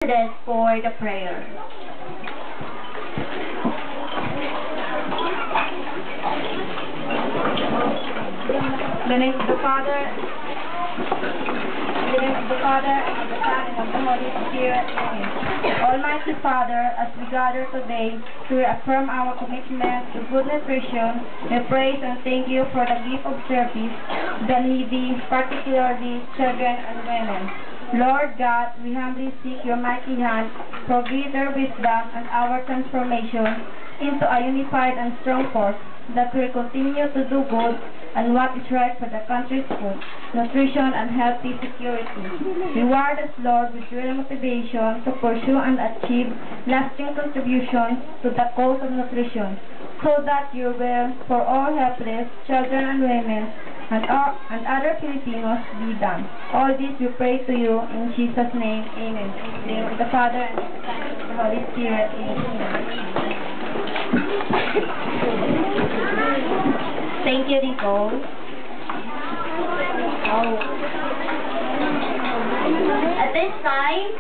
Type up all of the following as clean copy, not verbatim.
President for the prayer. In the name of the Father, and of the Son, and of the Holy Spirit. Amen. Almighty Father, as we gather today to reaffirm our commitment to good nutrition, we praise and thank you for the gift of service, the needy, particularly children and women. Lord God, we humbly seek your mighty hand for greater wisdom and our transformation into a unified and strong force that will continue to do good and what is right for the country's food, nutrition, and healthy security. Reward us, Lord, with real motivation to pursue and achieve lasting contributions to the cause of nutrition, so that your will for all helpless children and women and other Filipinos be done. All this we pray to you in Jesus' name. Amen. In the name of the Father, and of the Son, and of the Holy Spirit. Amen. Thank you, Nicole. At this time,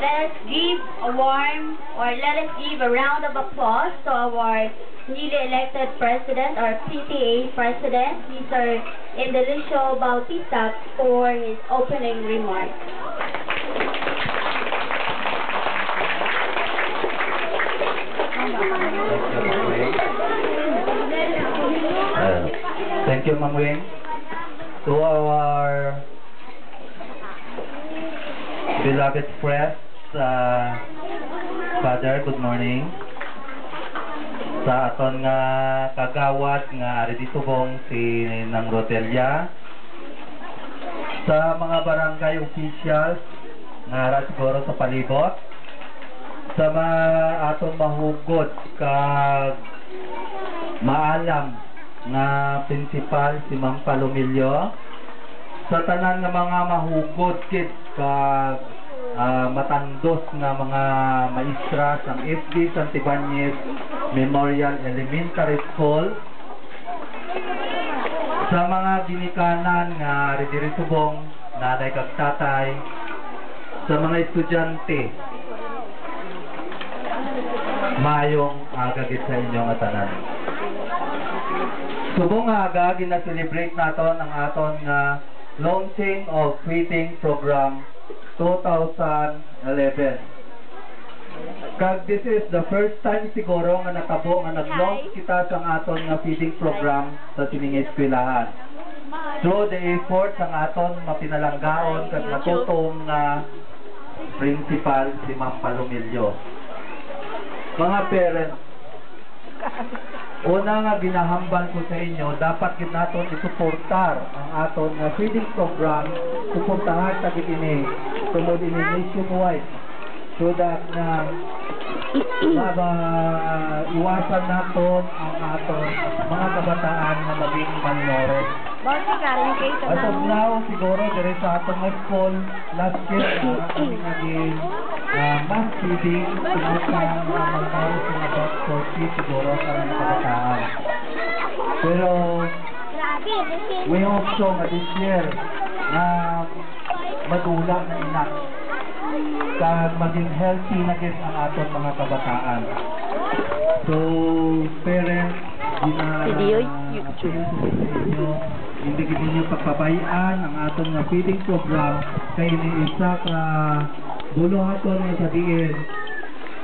let us give a round of applause to our newly elected president, our PTA president, Mr. Indelicio Bautista, for his opening remarks. Thank you, Ma'am Wing. To our beloved friends, Father, good morning. Sa aton nga kagawad nga ari dito bong si Nang Rodelia, sa mga barangay officials nga ara siguro sa palibot, sa mga aton mahugod kag maalam nga principal si Ma'am Palomilio, sa tanan nga mga mahugod kit kag matandos nga mga maestra sang FB Santibanyes Memorial Elementary School, sa mga ginikanan nga diri subong nanay kag tatay, sa mga estudyante, mayong agagit sa inyong tanan. Subong aga gina-celebrate naton ang aton nga launching of feeding program 2011. Kag this is the first time siguro nga natabo nga nag-launch kita sa aton nga feeding program sa sining eskwelahan. Through the effort ng aton mapinalanggaon kag natutong nga principal si Ma'am Palomilio. Mga parents, una nga ginahambal ko sa inyo, dapat gid naton isuportar ang aton nga feeding program, suportahan tagit ini tungod ini nationwide, so that na iwasan naton ang aton mga kabataan na maging malnourished. As of now, siguro dire sa aton nga school last year kami naging mass feeding tungod sa mga malnourished na about 40 siguro sa mga kabataan. Pero we hope so na this year na madulang na inak kag maging healthy na gid ang aton mga kabataan. So parents, hindi gid ninyo pagpabayaan ang aton nga feeding program kay ini isa ka buluhaton nga sa diin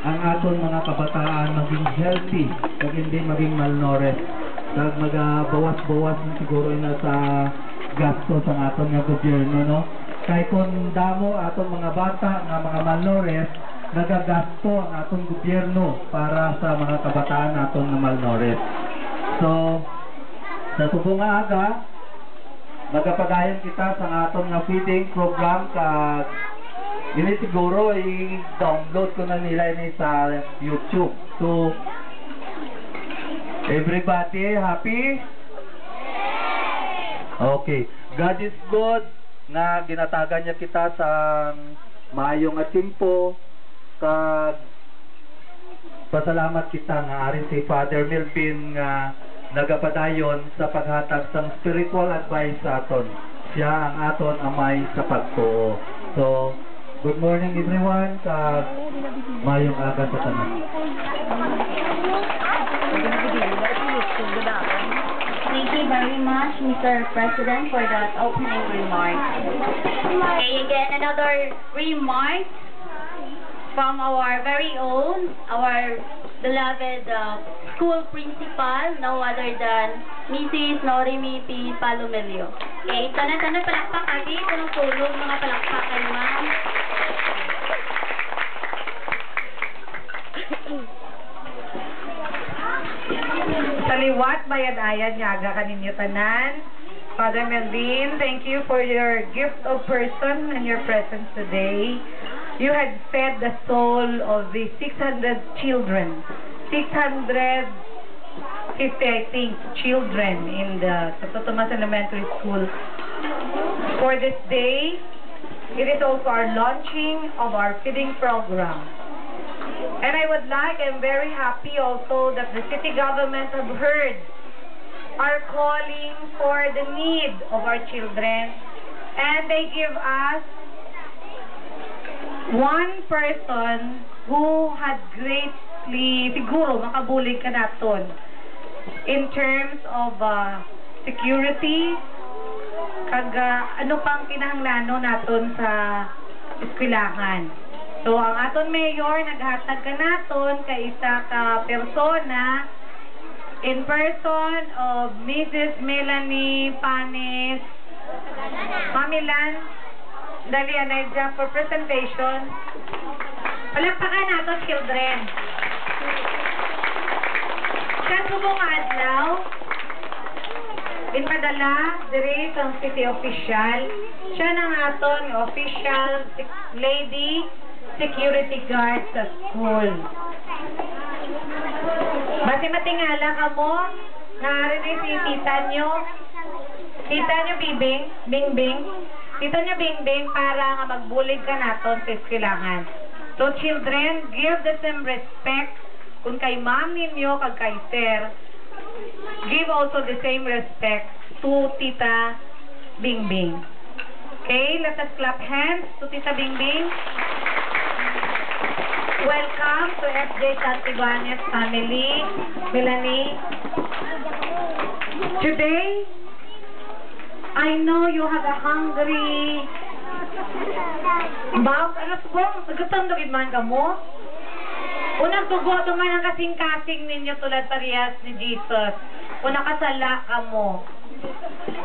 ang aton mga kabataan maging healthy kag hindi maging malnourished. Kag magabawas-bawas siguro na sa gasto sa aton nga gobyerno, no? Kay kung damo aton mga bata nga mga malnourished, nagagasto ang aton gobyerno para sa mga kabataan naton nga malnourished. So sa subong aga magapadayon kita sa aton nga feeding program kag ini siguro i-download ko na nila ini sa YouTube. So everybody happy? Okay. God is good nga ginatagan niya kita sa maayong atimpo kag pasalamat kita nga arin si Father Melvin nga nagapadayon sa paghatag sang spiritual advice sa aton. Siya ang aton amay sa pagtuo. So Good morning everyone, sa mayong aga sa tanan. Thank you very much, Mr. President, for that opening remark. Okay, again, another remark from our very own, our beloved school principal, no other than Mrs. Norimi P. Palumelio. Okay, tanan-tanan palakpak lagi, tulong mga palakpak kay ma'am. Saliwat bayad-ayad nyaga kaninyo tanan. Father Melvin, thank you for your gift of person and your presence today. You had fed the soul of the 600 children, 650 I think children in the Santo Tomas Elementary School. For this day, it is also our launching of our feeding program. And I'm very happy also that the city government have heard our calling for the need of our children, and they give us one person who had greatly, siguro makabulig ka naton in terms of security, ano pang kinahanglanon naton sa eskwelahan. So, ang aton mayor, naghatag ka naton kay isa ka persona in person of Mrs. Melanie Panes Mamilan Dalianedja for presentation. Palakpakan nato, children. Sa subong adlaw, inpadala diri sa city official, siya nang aton official lady security guard sa school. Basi matingala ka mo, narinig si tita nyo Bibing, Bingbing, tita nyo Bingbing, para nga magbulig ka naton sa eskwelahan. So children, give the same respect kung kay ma'am ninyo, kag kay sir, give also the same respect to tita Bingbing. Okay, let us clap hands to tita Bingbing. Welcome to FJ Santibanez family, Melanie. Today, I know you have a hungry mouth. Ano po? Gutom dugid man ka mo? Unang tugo man ang kasing-kasing ninyo tulad parehas ni Jesus. Unang kasala ka mo.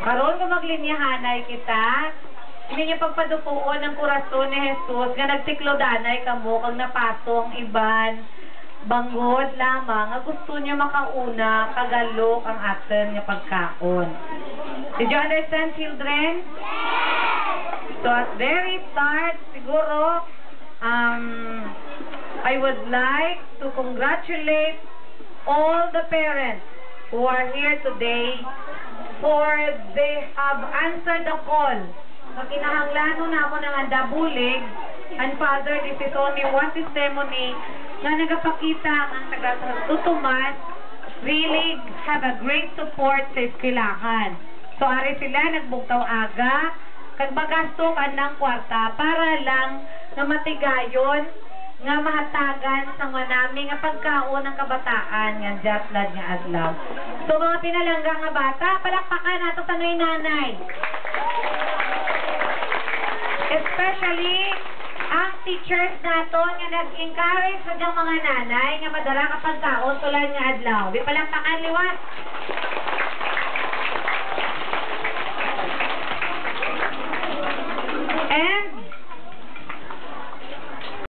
Karon kung maglinyahanay kita, hindi niyo pagpadupuon ng kurason ni Jesus nga nagtiklodanay ka mo kang napasong iban bangod lamang nga gusto niya makauna kagalok ang atin nga pagkaon. Did you understand, children? So at very start, siguro I would like to congratulate all the parents who are here today for they have answered the call. Makinahanglanon na mo ng andabulig, and Father, this is only one testimony na nagapakita ang taga-tutumas really have a great support sa eskwelahan. So, ari sila nagbugtaw aga, kag magasto ka ng kwarta para lang na matigayon nga mahatagan sa manami nga pagkaon ng kabataan nga jatlad nga adlaw. So, mga pinalangga nga bata, palakpakan nato tanoy nanay. Especially ang teachers naton nga nag-encourage sa mga nanay nga madala ka pagkaon tulad nga adlaw. Di palakpakan liwat.